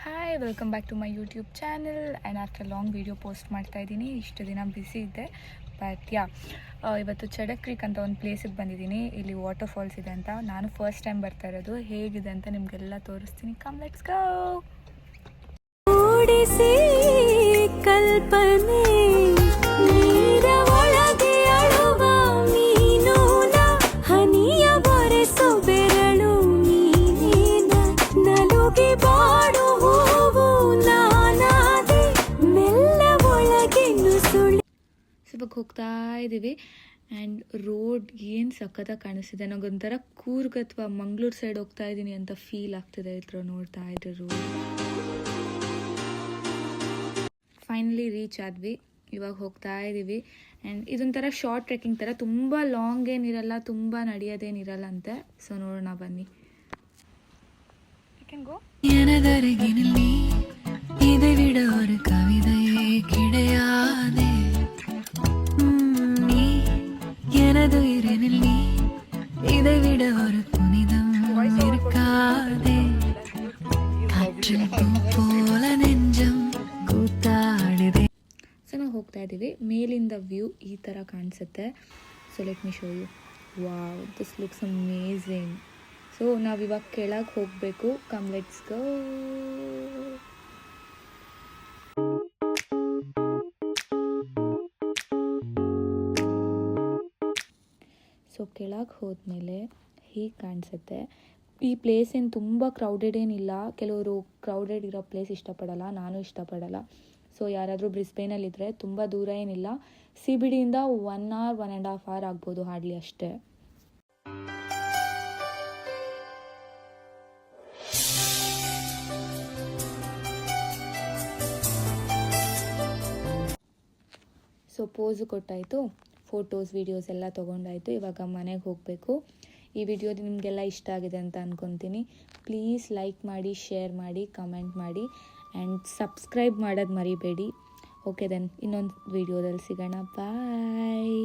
Hi, welcome back to my YouTube channel. And after long video post ಮಾಡ್ತಾಯಿದ್ದೀನಿ. ಇಷ್ಟು ದಿನ busy ಇದ್ದೆ, but ಇವತ್ತು ಚಡಕ್ ಕ್ರೀಕ್ ಅಂತ ಒಂದು ಪ್ಲೇಸಿಗೆ ಬಂದಿದ್ದೀನಿ. ಇಲ್ಲಿ ವಾಟರ್ ಫಾಲ್ಸ್ ಇದೆ ಅಂತ. ನಾನು ಫಸ್ಟ್ ಟೈಮ್ ಬರ್ತಾ ಇರೋದು. ಹೇಗಿದೆ ಅಂತ ನಿಮಗೆಲ್ಲ ತೋರಿಸ್ತೀನಿ. Come let's go. ಕಲ್ಪನೆ ಇವಾಗ ಹೋಗ್ತಾ ಇದ್ದೀವಿ. ಆ್ಯಂಡ್ ರೋಡ್ ಏನು ಸಖತ್ತಾಗಿ ಕಾಣಿಸ್ತಿದೆ. ನನಗೊಂಥರ ಕೂರ್ಗ್ ಅಥವಾ ಮಂಗಳೂರು ಸೈಡ್ ಹೋಗ್ತಾ ಇದ್ದೀನಿ ಅಂತ ಫೀಲ್ ಆಗ್ತಿದೆ. ಇದ್ರ ನೋಡ್ತಾ ಇದ್ರೆ ರೋಡ್. ಫೈನಲಿ ರೀಚ್ ಆದ್ವಿ. ಇವಾಗ ಹೋಗ್ತಾ ಇದ್ದೀವಿ. ಆ್ಯಂಡ್ ಇದೊಂಥರ ಶಾರ್ಟ್ ಟ್ರೆಕ್ಕಿಂಗ್ ಥರ, ತುಂಬ ಲಾಂಗ್ ಏನಿರಲ್ಲ, ತುಂಬ ನಡೆಯೋದೇನಿರಲ್ಲ ಅಂತೆ. ಸೊ ನೋಡೋಣ ಬನ್ನಿ. எனது இரனில் நீ இதை விட ஒரு புனிதம் இருக்காதே காற்றில் போல நெஞ்சம் ಕೂತಾಡಿದೆ. ಸೊ ನಾವು ಹೋಗ್ತಾ ಇದ್ದೀವಿ. ಮೇಲಿಂದ ವ್ಯೂ ಈ ಥರ ಕಾಣಿಸುತ್ತೆ. So let me show you. Wow, this looks amazing. So ನಾವಿವಾಗ ಕೆಳಗೆ ಹೋಗಬೇಕು. Come let's go. ಸೊ ಕೆಳಗೆ ಹೋದ್ಮೇಲೆ ಹೀಗೆ ಕಾಣಿಸುತ್ತೆ. ಈ ಪ್ಲೇಸ್ ಏನು ತುಂಬ ಕ್ರೌಡೆಡ್ ಏನಿಲ್ಲ. ಕೆಲವರು ಕ್ರೌಡೆಡ್ ಇರೋ ಪ್ಲೇಸ್ ಇಷ್ಟಪಡಲ್ಲ, ನಾನು ಇಷ್ಟಪಡಲ್ಲ. ಸೊ ಯಾರಾದರೂ ಬ್ರಿಸ್ಬೇನಲ್ಲಿದ್ದರೆ ತುಂಬ ದೂರ ಏನಿಲ್ಲ. CBD ಇಂದ 1 hour 1.5 hour ಆಗ್ಬೋದು ಹಾರ್ಡ್ಲಿ, ಅಷ್ಟೇ. ಸೊ ಪೋಸು ಕೊಟ್ಟಾಯಿತು, ಫೋಟೋಸ್ ವೀಡಿಯೋಸ್ ಎಲ್ಲ ತೊಗೊಂಡಾಯಿತು. ಇವಾಗ ಮನೆಗೆ ಹೋಗಬೇಕು. ಈ ವಿಡಿಯೋ ನಿಮಗೆಲ್ಲ ಇಷ್ಟ ಆಗಿದೆ ಅಂತ ಅಂದ್ಕೊತೀನಿ. ಪ್ಲೀಸ್ ಲೈಕ್ ಮಾಡಿ, ಶೇರ್ ಮಾಡಿ, ಕಮೆಂಟ್ ಮಾಡಿ ಆ್ಯಂಡ್ ಸಬ್ಸ್ಕ್ರೈಬ್ ಮಾಡೋದು ಮರಿಬೇಡಿ. ಓಕೆ ದೆನ್, ಇನ್ನೊಂದು ವಿಡಿಯೋದಲ್ಲಿ ಸಿಗೋಣ. ಬಾಯ್.